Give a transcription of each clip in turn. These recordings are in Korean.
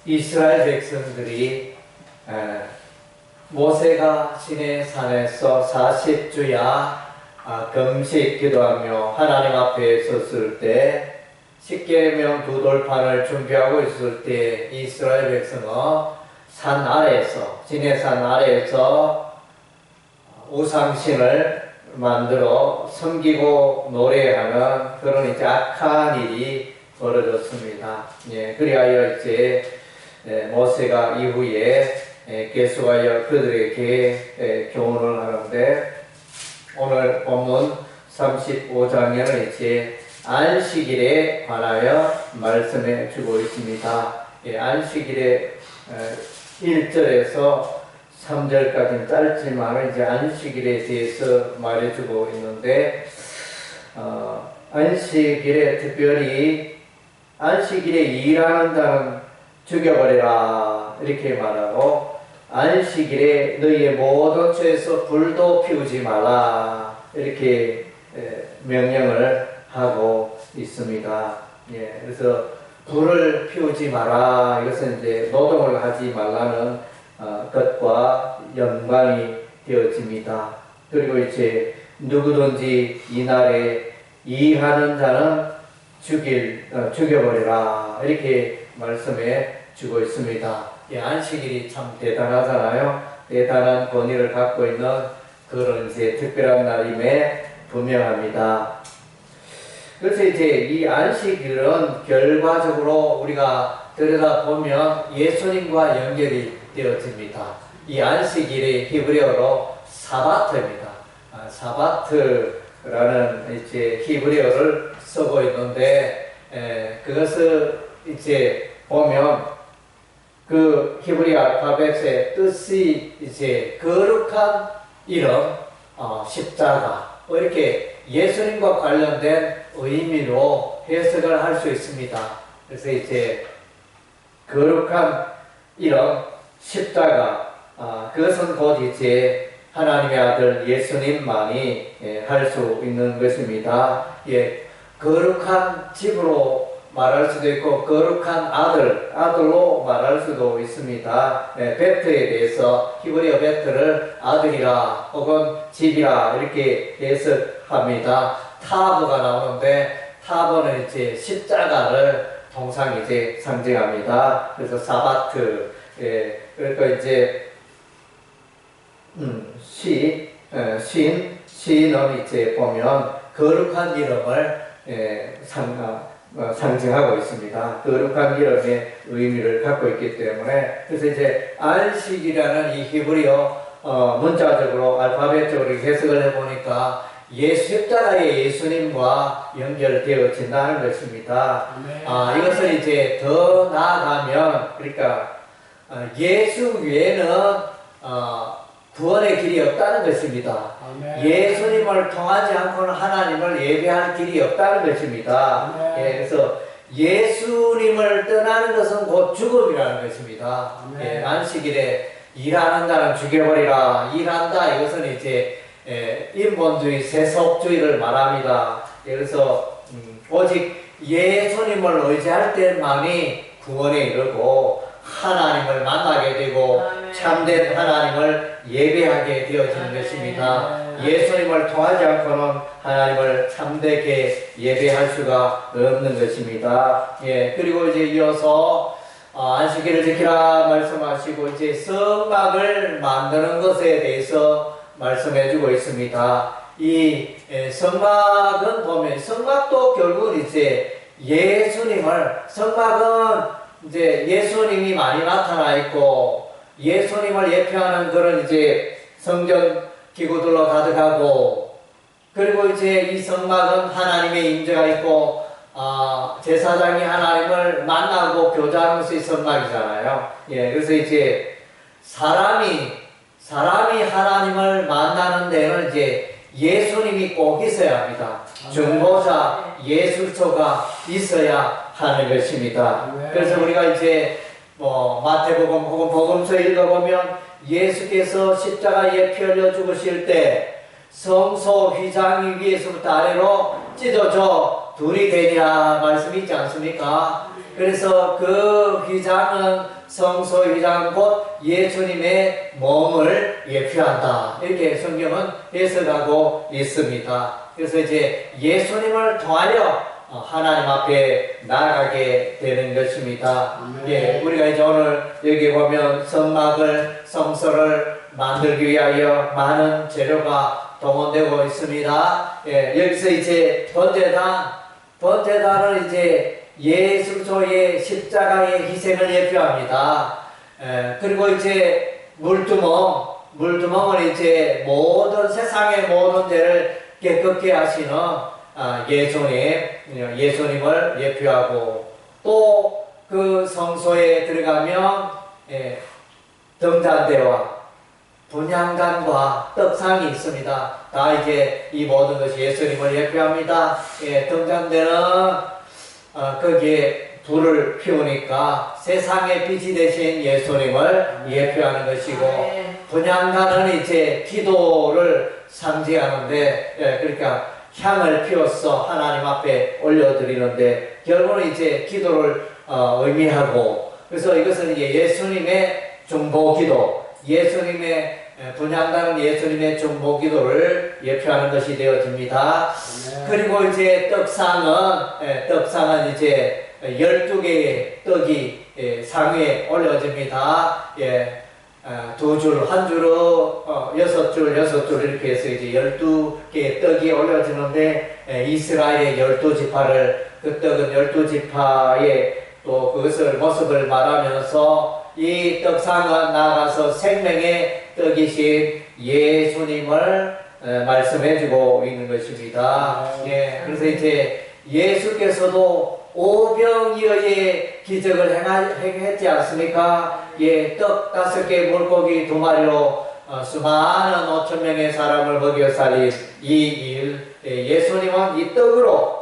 이스라엘 백성들이 모세가 시내산에서 40주야 금식 기도하며 하나님 앞에 섰을 때 십계명 두 돌판을 준비하고 있을 때 이스라엘 백성은 산 아래에서 시내산 아래에서 우상신을 만들어 섬기고 노래하는 그런 이제 악한 일이 벌어졌습니다. 예, 그리하여 이제 모세가 이후에 계속하여 그들에게 교훈을 하는데 오늘 본문 35장에는 이제 안식일에 관하여 말씀해 주고 있습니다. 예, 안식일에 1절에서 3절까지는 짧지만 이제 안식일에 대해서 말해주고 있는데 안식일에 특별히 안식일에 일하는 자는 죽여버리라 이렇게 말하고 안식일에 너희의 모든 죄에서 불도 피우지 말라 이렇게 명령을 하고 있습니다. 예, 그래서 불을 피우지 마라 이것은 이제 노동을 하지 말라는 것과 연관이 되어집니다. 그리고 이제 누구든지 이날에 일하는 자는 죽여버리라 이렇게 말씀해 주고 있습니다. 예, 안식일이 참 대단하잖아요. 대단한 권위를 갖고 있는 그런 이제 특별한 날임에 분명합니다. 그래서 이제 이 안식일은 결과적으로 우리가 들여다보면 예수님과 연결이 되어집니다. 이 안식일이 히브리어로 사바트입니다. 사바트라는 이제 히브리어를 쓰고 있는데 그것을 이제 보면 그 히브리 알파벳의 뜻이 이제 거룩한 이름, 십자가 이렇게 예수님과 관련된 의미로 해석을 할 수 있습니다. 그래서 이제 거룩한 이름 십자가 그것은 곧 이제 하나님의 아들 예수님만이 할 수 있는 것입니다. 예, 거룩한 집으로 말할 수도 있고 거룩한 아들로 말할 수도 있습니다. 베트에 대해서 히브리어 베트를 아들이라 혹은 집이라 이렇게 해석합니다. 타브가 나오는데 타브는 이제 십자가를 통상 이제 상징합니다. 그래서 사바트 그러니까 이제 시는 이제 보면 거룩한 이름을 상징하고 있습니다. 거룩한 이름의 의미를 갖고 있기 때문에 그래서 이제 안식이라는 이 히브리어 문자적으로 알파벳적으로 해석을 해보니까 십자가의 예수님과 연결되어진다는 것입니다. 이것을 이제 더 나아가면 그러니까 예수 외에는 구원의 길이 없다는 것입니다. 예수님을 통하지 않고는 하나님을 예배할 길이 없다는 것입니다. 예, 그래서 예수님을 떠나는 것은 곧 죽음이라는 것입니다. 예, 안식일에 일하는 자는 죽여버리라. 일한다 이것은 이제 인본주의, 세속주의를 말합니다. 예, 그래서 오직 예수님을 의지할 때만이 구원에 이르고 하나님을 만나게 되고 참된 하나님을 예배하게 되어지는 것입니다. 예수님을 통하지 않고는 하나님을 참되게 예배할 수가 없는 것입니다. 예, 그리고 이제 이어서 안식일을 지키라 말씀하시고 이제 성막을 만드는 것에 대해서 말씀해주고 있습니다. 이 성막은 보면 성막도 결국은 이제 성막은 이제 예수님이 많이 나타나 있고 예수님을 예표하는 그런 이제 성전 기구들로 가득하고 그리고 이제 이 성막은 하나님의 임재가 있고 제사장이 하나님을 만나고 교제하는 것이 성막이잖아요. 예, 그래서 이제 사람이 하나님을 만나는 데는 이제 예수님이 꼭 있어야 합니다. 중보자 예술초가 있어야 하는 것입니다. 그래서 우리가 이제 마태복음 혹은 복음서 읽어보면 예수께서 십자가에 피 흘려 죽으실 때 성소 휘장이 위에서부터 아래로 찢어져 둘이 되리라 말씀이 있지 않습니까? 그래서 그 휘장은 성소 휘장 곧 예수님의 몸을 예표한다. 이렇게 성경은 해석하고 있습니다. 그래서 이제 예수님을 통하여 하나님 앞에 나아가게 되는 것입니다. 예, 우리가 이제 오늘 여기 보면 성소를 만들기 위하여 많은 재료가 동원되고 있습니다. 예, 여기서 이제 번제단은 이제 예수 그리스도의 십자가의 희생을 예표합니다. 그리고 이제 물두멍은 이제 세상의 모든 죄를 깨끗게 하시는 예수님을 예표하고, 또 그 성소에 들어가면 등잔대와 분향단과 떡상이 있습니다. 다 이제 이 모든 것이 예수님을 예표합니다. 등잔대는 거기에 불을 피우니까 세상의 빛이 되신 예수님을 예표하는 것이고, 분향단은 이제 기도를 상징하는데, 그러니까 향을 피워서 하나님 앞에 올려드리는데, 결국은 이제 기도를 의미하고, 그래서 이것은 이제 예수님의 중보기도, 분향단은 예수님의 중보기도를 예표하는 것이 되어집니다. 그리고 이제 떡상은 이제 12개의 떡이 상위에 올려집니다. 두 줄, 한 줄로 6줄 이렇게 해서 이제 12개의 떡이 올려지는데, 이스라엘의 12지파를, 그 떡은 12지파의 또 그것을 모습을 말하면서 이 떡상은 나아가서 생명의 떡이신 예수님을 말씀해주고 있는 것입니다. 예, 그래서 이제 예수께서도 오병이어의 기적을 행했지 않습니까? 예, 떡 5개, 물고기 2마리로 수많은 5,000명의 사람을 먹여 살린 이 일, 예수님은 이 떡으로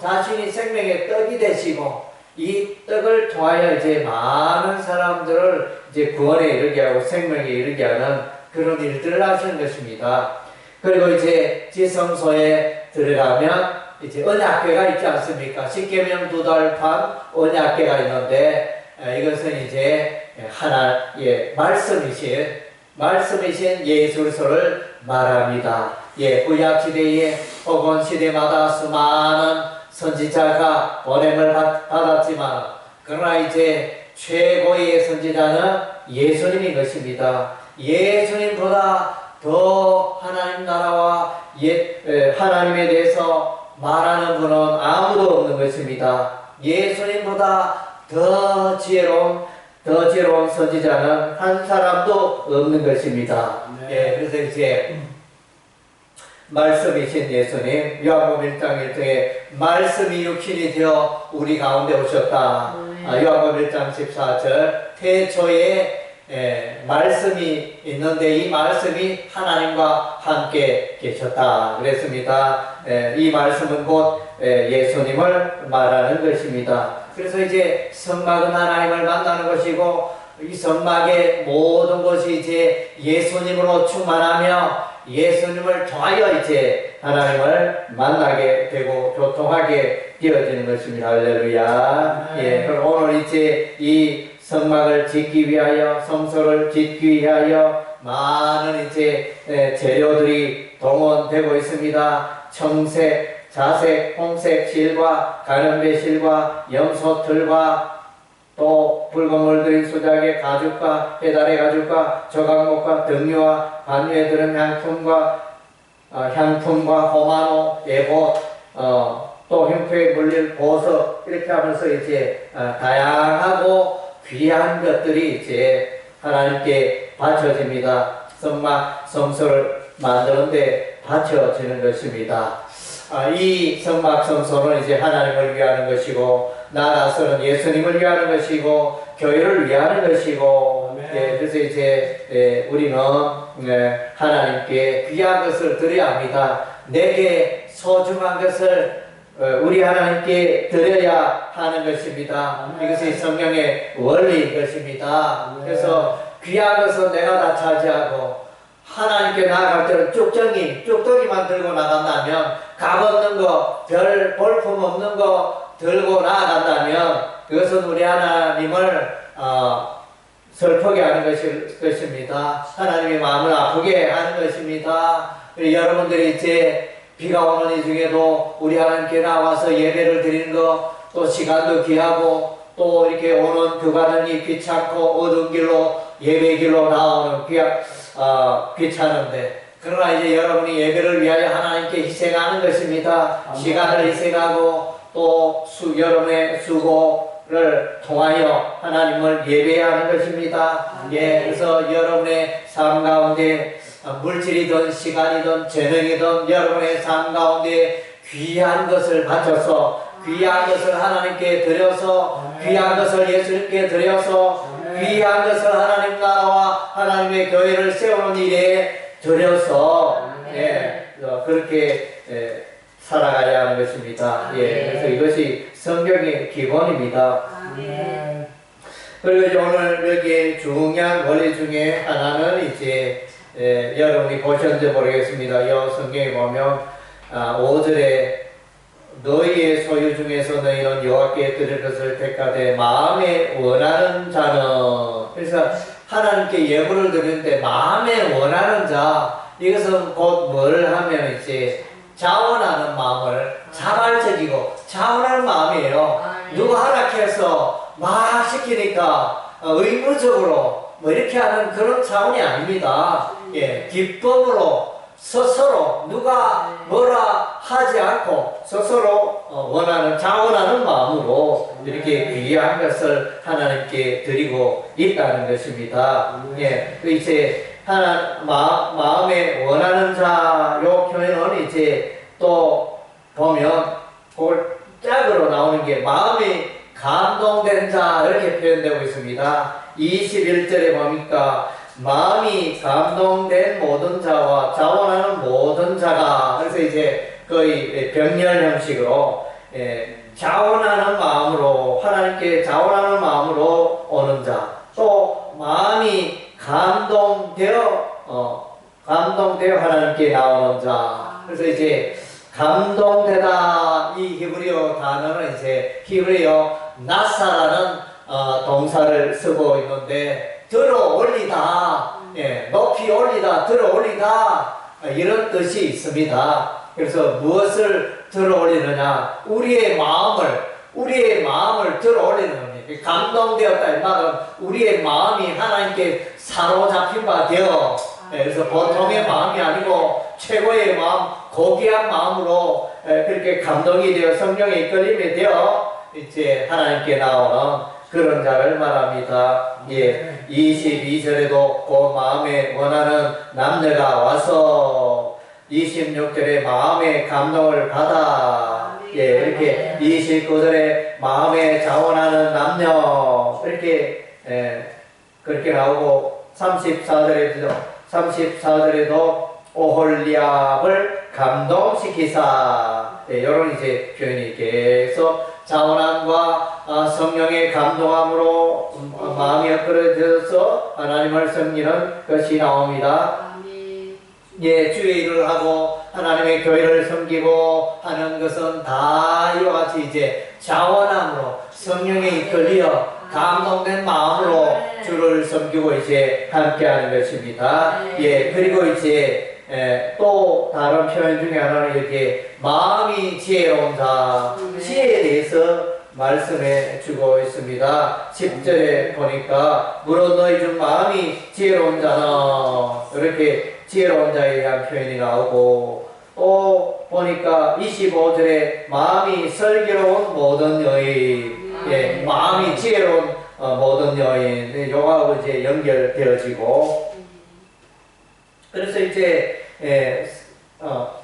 자신이 생명의 떡이 되시고, 이 떡을 통하여 이제 많은 사람들을 이제 구원에 이르게 하고 생명에 이르게 하는 그런 일들을 하시는 것입니다. 그리고 이제 지성소에 들어가면 이제 언약궤가 있지 않습니까? 십계명 2달 반 언약궤가 있는데, 이것은 이제 하나의 말씀이신 예수 그리스도를 말합니다. 예, 구약 시대에 혹은 시대마다 수많은 선지자가 보냄을 받았지만, 그러나 이제 최고의 선지자는 예수님인 것입니다. 예수님보다 더 하나님 나라와 하나님에 대해서 말하는 분은 아무도 없는 것입니다. 예수님보다 더 지혜로운 선지자는 한 사람도 없는 것입니다. 예, 그래서 이제 말씀이신 예수님, 요한복음 1장 1절에 말씀이 육신이 되어 우리 가운데 오셨다. 요한복음 1장 14절, 태초에 말씀이 있는데 이 말씀이 하나님과 함께 계셨다 그랬습니다. 이 말씀은 곧 예수님을 말하는 것입니다. 그래서 이제 성막은 하나님을 만나는 것이고, 이 성막의 모든 것이 이제 예수님으로 충만하며 예수님을 통하여 이제 하나님을 만나게 되고 교통하게 되어지는 것입니다. 할렐루야. 예, 그럼 오늘 이제 이 성막을 짓기 위하여, 성소를 짓기 위하여 많은 이제 재료들이 동원되고 있습니다. 청색, 자색, 홍색 실과 가는배 실과 염소털과 또 붉은 물들인 수작의 가죽과 해달의 가죽과 조각목과 등류와 반유에 들은 향품과 호마노, 예봇, 또 흉표에 물릴 보석, 이렇게 하면서 이제 다양하고 귀한 것들이 이제 하나님께 바쳐집니다. 성소를 만드는데 바쳐지는 것입니다. 이 성막 성소는 이제 하나님을 위하는 것이고, 나아가서는 예수님을 위하는 것이고, 교회를 위하는 것이고, 예, 그래서 이제 우리는 하나님께 귀한 것을 드려야 합니다. 내게 소중한 것을 우리 하나님께 드려야 하는 것입니다. 이것이 성경의 원리인 것입니다. 그래서 귀한 것은 내가 다 차지하고, 하나님께 나아갈 때는 쭉정이만 들고 나간다면, 값 없는 거, 별 볼품 없는 거 들고 나아간다면 그것은 우리 하나님을 슬프게 하는 것입니다. 하나님의 마음을 아프게 하는 것입니다. 여러분들이 이제 비가 오는 이 중에도 우리 하나님께 나와서 예배를 드리는 것, 또 시간도 귀하고 또 이렇게 오는 그 과정이 귀찮고 어두운 길로 예배 길로 나오는 귀찮은데, 그러나 이제 여러분이 예배를 위하여 하나님께 희생하는 것입니다. 시간을 희생하고 또 여러분의 수고를 통하여 하나님을 예배하는 것입니다. 예, 그래서 여러분의 삶 가운데 물질이든 시간이든 재능이든 여러분의 삶 가운데 귀한 것을 바쳐서, 귀한 것을 하나님께 드려서, 귀한 것을 예수님께 드려서, 귀한 것을 하나님 나라와 하나님의 교회를 세우는 일에 드려서, 예, 그렇게 살아가야 하는 것입니다. 예, 그래서 이것이 성경의 기본입니다. 그리고 이제 오늘 여기 중요한 원리 중에 하나는 이제 여러분이 보셨는지 모르겠습니다. 이 성경에 보면 5절에 너희의 소유 중에서 너희는 여호와께 드릴 것을 택하되 마음에 원하는 자는, 그래서 하나님께 예물을 드리는데 마음에 원하는 자, 이것은 곧 뭘 하면 이제 자원하는 마음을, 자발적이고 자원하는 마음이에요. 누가 허락해서 막 시키니까 의무적으로 뭐 이렇게 하는 그런 차원이 아닙니다. 예, 기쁨으로 스스로 누가 뭐라 하지 않고 스스로 원하는, 자원하는 마음으로 이렇게 귀한 것을 하나님께 드리고 있다는 것입니다. 예, 이제 마음에 원하는 자, 요 표현은 이제 또 보면 짝으로 나오는 게 마음이 감동된 자, 이렇게 표현되고 있습니다. 21절에 보니까 마음이 감동된 모든 자와 자원하는 모든 자가, 그래서 이제 거의 병렬 형식으로 자원하는 마음으로, 하나님께 자원하는 마음으로 오는 자, 또 마음이 감동되어 하나님께 나오는 자. 그래서 이제 감동되다, 이 히브리어 단어는 이제 히브리어 나사라는 동사를 쓰고 있는데, 들어 올리다, 예, 높이 올리다, 들어 올리다, 이런 뜻이 있습니다. 그래서 무엇을 들어 올리느냐? 우리의 마음을 들어 올리는 겁니다. 감동되었다 이 말은 우리의 마음이 하나님께 사로잡힌 바 되어, 예, 그래서 보통의 마음이 아니고 최고의 마음, 고귀한 마음으로 그렇게 감동이 되어 성령의 이끌림이 되어 이제 하나님께 나오는 그런 자를 말합니다. 예, 22절에도 그 마음에 원하는 남녀가 와서 26절에 마음의 감동을 받아, 예, 이렇게 29절에 마음에 자원하는 남녀, 이렇게 그렇게 나오고 34절에도 오홀리압을 감동시키사, 이런 이제 표현이 계속 자원함과 성령의 감동함으로 마음이 엎드려져서 하나님을 섬기는 것이 나옵니다. 예, 주의 일을 하고 하나님의 교회를 섬기고 하는 것은 다 이와 같이 이제 자원함으로 성령에 이끌려 감동된 마음으로 주를 섬기고 이제 함께하는 것입니다. 예, 그리고 이제 또 다른 표현 중에 하나는 이렇게 마음이 지혜로운 자, 지혜에 대해서 말씀해 주고 있습니다. 10절에 보니까 물론 너희 중 마음이 지혜로운 자는, 이렇게 지혜로운 자에 대한 표현이 나오고, 또 보니까 25절에 마음이 슬기로운 모든 여인, 예, 마음이 지혜로운 모든 여인, 요하고 이제 연결되어지고, 그래서 이제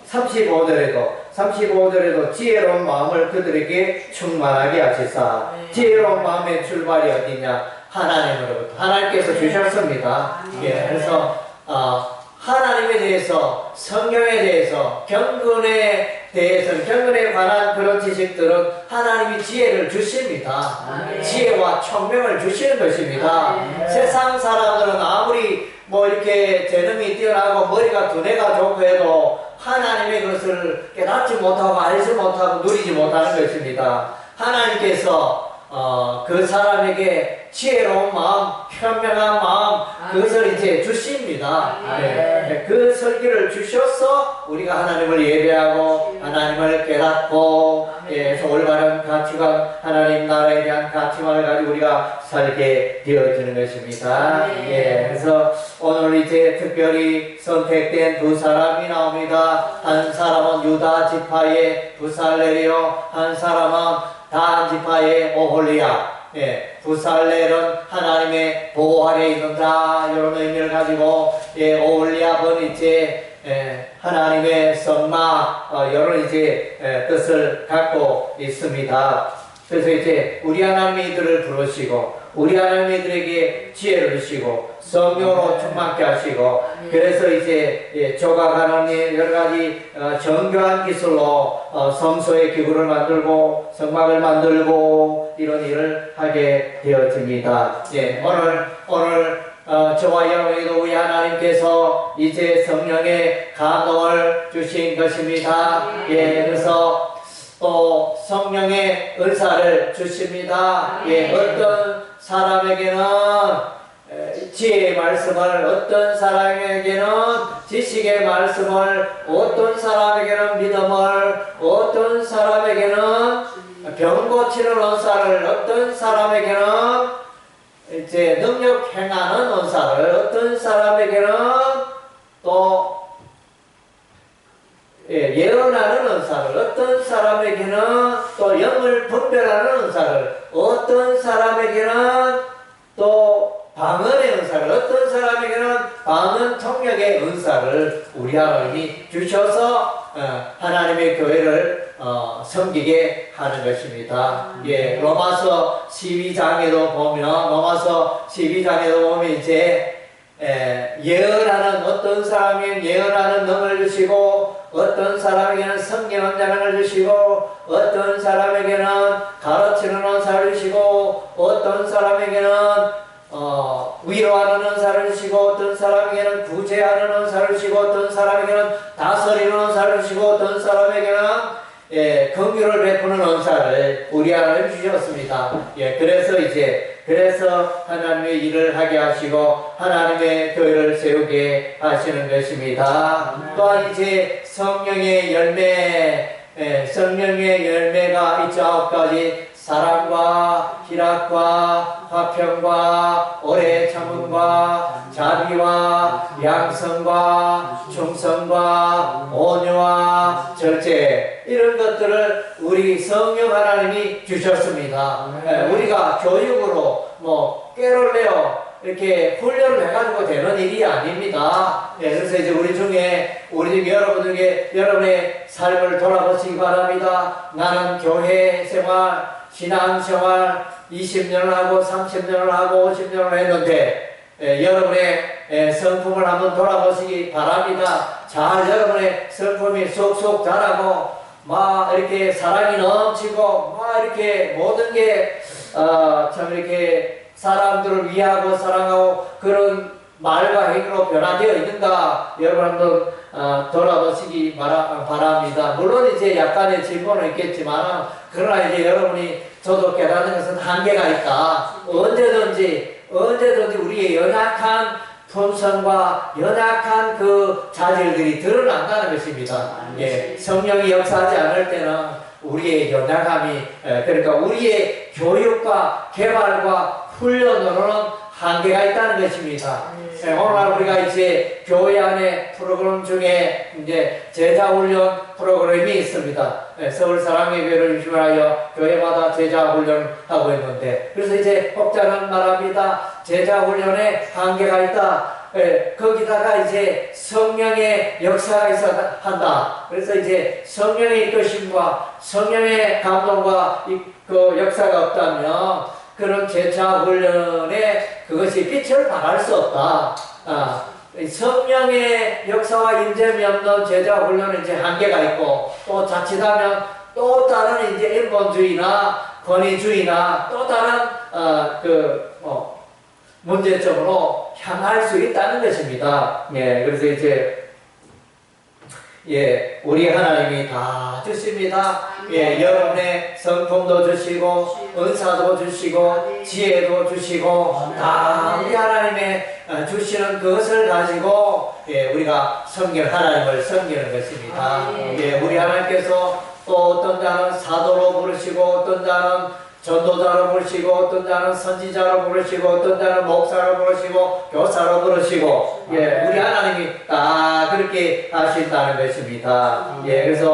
35절에도 지혜로운 마음을 그들에게 충만하게 하시사, 지혜로운 마음의 출발이 어디냐? 하나님으로부터, 하나님께서 주셨습니다. 예, 그래서 하나님에 대해서, 성경에 대해서, 경건에 대해서는, 경건에 관한 그런 지식들은 하나님이 지혜를 주십니다. 지혜와 총명을 주시는 것입니다. 세상 사람들은 아무리 뭐 이렇게 재능이 뛰어나고 머리가 두뇌가 좋고 해도 하나님의 것을 깨닫지 못하고 알지 못하고 누리지 못하는 것입니다. 하나님께서 그 사람에게 지혜로운 마음, 현명한 마음, 그것을 이제 주십니다. 그 설교를 주셔서 우리가 하나님을 예배하고 하나님을 깨닫고 그래서 올바른 가치관, 하나님 나라에 대한 가치관을 가지고 우리가 살게 되어지는 것입니다. 그래서 오늘 이제 특별히 선택된 두 사람이 나옵니다. 한 사람은 유다 지파의 부살렐이요, 한 사람은 단 지파의 오홀리야. 부살렐은 하나님의 보호 아래에 있는 자, 이런 의미를 가지고, 오홀리압은 이제 하나님의 선막, 이런 이제 뜻을 갖고 있습니다. 그래서 이제 우리 하나님이 이들을 부르시고, 우리 하나님이 이들에게 지혜를 주시고, 성령으로 충만케 하시고, 그래서 이제 조각하는 여러 가지 정교한 기술로 성소의 기구를 만들고, 성막을 만들고, 이런 일을 하게 되어집니다. 오늘 저와 여러분에도 우리 하나님께서 이제 성령의 감동을 주신 것입니다. 그래서 또 성령의 은사를 주십니다. 어떤 사람에게는 지혜의 말씀을, 어떤 사람에게는 지식의 말씀을, 어떤 사람에게는 믿음을, 어떤 사람에게는 병 고치는 은사를, 어떤 사람에게는 이제 능력 행하는 은사를, 어떤 사람에게는 또 예언하는 은사를, 어떤 사람에게는 또 영을 분별하는 은사를, 어떤 사람에게는 또 방언의 은사를, 어떤 사람에게는 방언 통역의 은사를 우리 하나님이 주셔서 하나님의 교회를 섬기게 하는 것입니다. 로마서 12장에도 보면 이제 예언하는, 어떤 사람에게는 예언하는 능을 주시고, 어떤 사람에게는 성경 자랑을 주시고, 어떤 사람에게는 가르치는 은사를 주시고, 어떤 사람에게는 위로하는 은사를 주시고, 어떤 사람에게는 구제하는 은사를 주시고, 어떤 사람에게는 다스리는 은사를 주시고, 어떤 사람에게는 긍휼을 베푸는 은사를 우리 하나님 주셨습니다. 그래서 하나님의 일을 하게 하시고 하나님의 교회를 세우게 하시는 것입니다. 또한 이제 성령의 열매가 있죠. 9가지. 사랑과 희락과 화평과 오래 참음과 자비와 양성과 충성과 온유와 절제, 이런 것들을 우리 성령 하나님이 주셨습니다. 우리가 교육으로 꾀를 내어 이렇게 훈련을 해가지고 되는 일이 아닙니다. 그래서 이제 우리 여러분 중에 여러분의 삶을 돌아보시기 바랍니다. 나는 교회 생활, 신앙생활 20년을 하고 30년을 하고 50년을 했는데 여러분의 성품을 한번 돌아보시기 바랍니다. 잘 여러분의 성품이 쏙쏙 자라고 막 이렇게 사랑이 넘치고 막 이렇게 모든 게 참 이렇게 사람들을 위하고 사랑하고 그런 말과 행위로 변화되어 있는가, 여러분 한번 돌아보시기 바랍니다. 물론 이제 약간의 진보는 있겠지만, 그러나 이제 여러분이 저도 깨닫는 것은 한계가 있다. 언제든지 우리의 연약한 품성과 연약한 그 자질들이 드러난다는 것입니다. 성령이 역사하지 않을 때는 우리의 연약함이, 그러니까 우리의 교육과 개발과 훈련으로는 한계가 있다는 것입니다. 오늘 우리가 이제 교회 안에 프로그램 중에 이제 제자훈련 프로그램이 있습니다. 서울 사랑의교회를 중심하여 교회마다 제자훈련을 하고 있는데, 그래서 이제 혹자는 말합니다. 제자훈련에 한계가 있다. 거기다가 이제 성령의 역사가 있어야 한다. 그래서 이제 성령의 이끄심과 성령의 감동과 그 역사가 없다면 그런 제자훈련에 그것이 빛을 발할 수 없다. 성령의 역사와 인재미 없는 제자훈련은 이제 한계가 있고, 또 자칫하면 또 다른 이제 인본주의나 권위주의나 또 다른 문제점으로 향할 수 있다는 것입니다. 그래서 이제 예, 우리 하나님이 다 주십니다. 예, 여러분의 성품도 주시고, 은사도 주시고, 지혜도 주시고, 다 우리 하나님의 주시는 그것을 가지고, 예, 우리가 하나님을 섬기는 것입니다. 예, 우리 하나님께서 또 어떤 자는 사도로 부르시고, 어떤 자는 전도자로 부르시고, 어떤 자는 선지자로 부르시고, 어떤 자는 목사로 부르시고, 교사로 부르시고, 예, 우리 하나님이 다 그렇게 하신다는 것입니다. 예, 그래서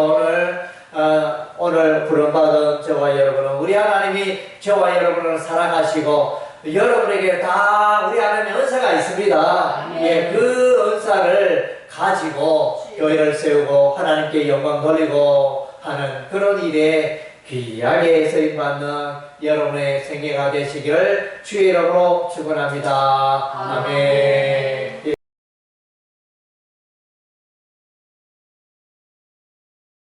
오늘 부름받은 저와 여러분은 우리 하나님이 저와 여러분을 사랑하시고, 여러분에게 다 우리 하나님의 은사가 있습니다. 예, 그 은사를 가지고 교회를 세우고 하나님께 영광 돌리고 하는 그런 일에 귀하게 쓰임받는 여러분의 생애가 되시기를 주의 이름으로 축원합니다. 아멘.